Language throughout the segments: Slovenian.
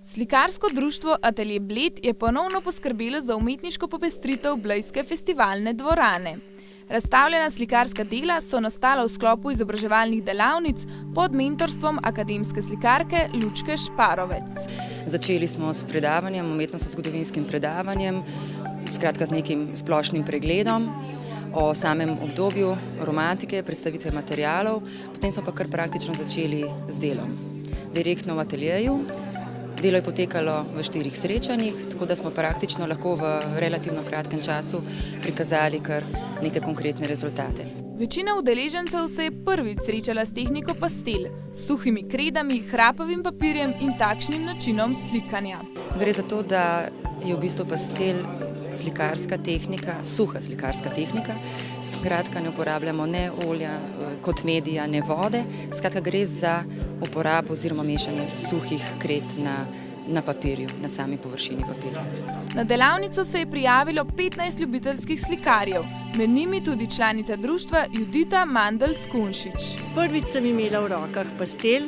Slikarsko društvo Atelje Bled je ponovno poskrbelo za umetniško popestritev blejske festivalne dvorane. Razstavljena slikarska dela so nastala v sklopu izobraževalnih delavnic pod mentorstvom akademske slikarke Lučke Šparovec. Začeli smo s predavanjem, umetnostno-zgodovinskim predavanjem, skratka z nekim splošnim pregledom o samem obdobju romantike, predstavitve materialov, potem smo pa kar praktično začeli z delom. Direktno v ateljeju. Delo je potekalo v 4 srečanjih, tako da smo praktično lahko v relativno kratkem času prikazali kar neke konkretne rezultate. Večina udeležencev se je prvič srečala s tehniko pastel, s suhimi kredami, hrapavim papirjem in takšnim načinom slikanja. Gre za to, da je v bistvu pastel slikarska tehnika, suha slikarska tehnika, skratka ne uporabljamo ne olja kot medija, ne vode, skratka gre za uporabo oziroma mešanje suhih kred na papirju, na sami površini papirja. Na delavnico se je prijavilo 15 ljubiteljskih slikarjev, med njimi tudi članica društva Judita Mandelc-Kunšič. Prvič sem imela v rokah pastel,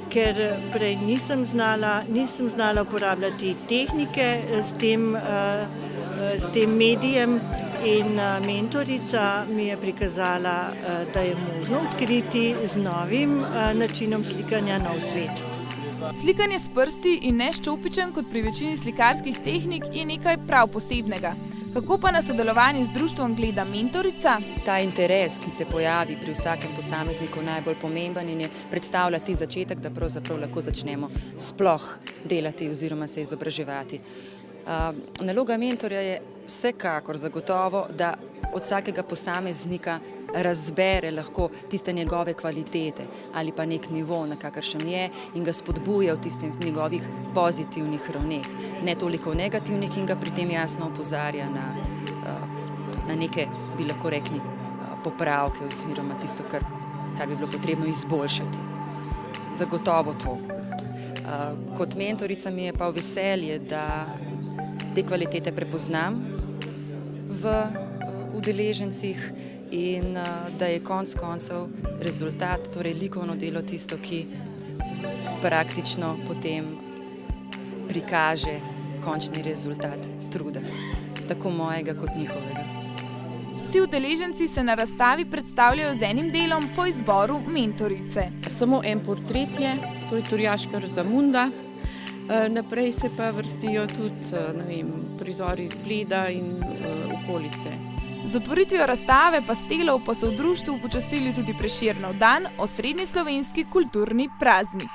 ker prej nisem znala uporabljati tehnike s tem medijem in mentorica mi je prikazala, da je možno odkriti z novim načinom slikanja nov svet. Slikanje s prsti in ne s čopičem kot pri večini slikarskih tehnik je nekaj prav posebnega. Kako pa na sodelovanje z društvom gleda mentorica? Ta interes, ki se pojavi pri vsakem posamezniku, najbolj pomemben in je predstavljati začetek, da pravzaprav lahko začnemo sploh delati oziroma se izobraževati. Naloga mentorja je vsekakor zagotovo, da od vsakega posameznika razbere lahko tiste njegove kvalitete ali pa nek nivo, na kakršen je, in ga spodbuja v tistih njegovih pozitivnih ravneh, ne toliko negativnih, in ga pri tem jasno opozarja na neke, bi lahko rekli, popravke oziroma tisto, kar bi bilo potrebno izboljšati. Zagotovo to. Kot mentorica mi je pa veselje, da te kvalitete prepoznam v udeležencih in da je konec koncev rezultat, torej likovno delo, tisto, ki praktično potem prikaže končni rezultat truda, tako mojega kot njihovega. Vsi udeleženci se na razstavi predstavljajo z enim delom po izboru mentorice. Samo en portret je, to je Turjaška Rozamunda. Naprej se pa vrstijo tudi prizori iz Bleda in okolice. Z otvoritvijo razstave pastelov pa so v društvu počastili tudi Prešernov dan, osrednji slovenski kulturni praznik.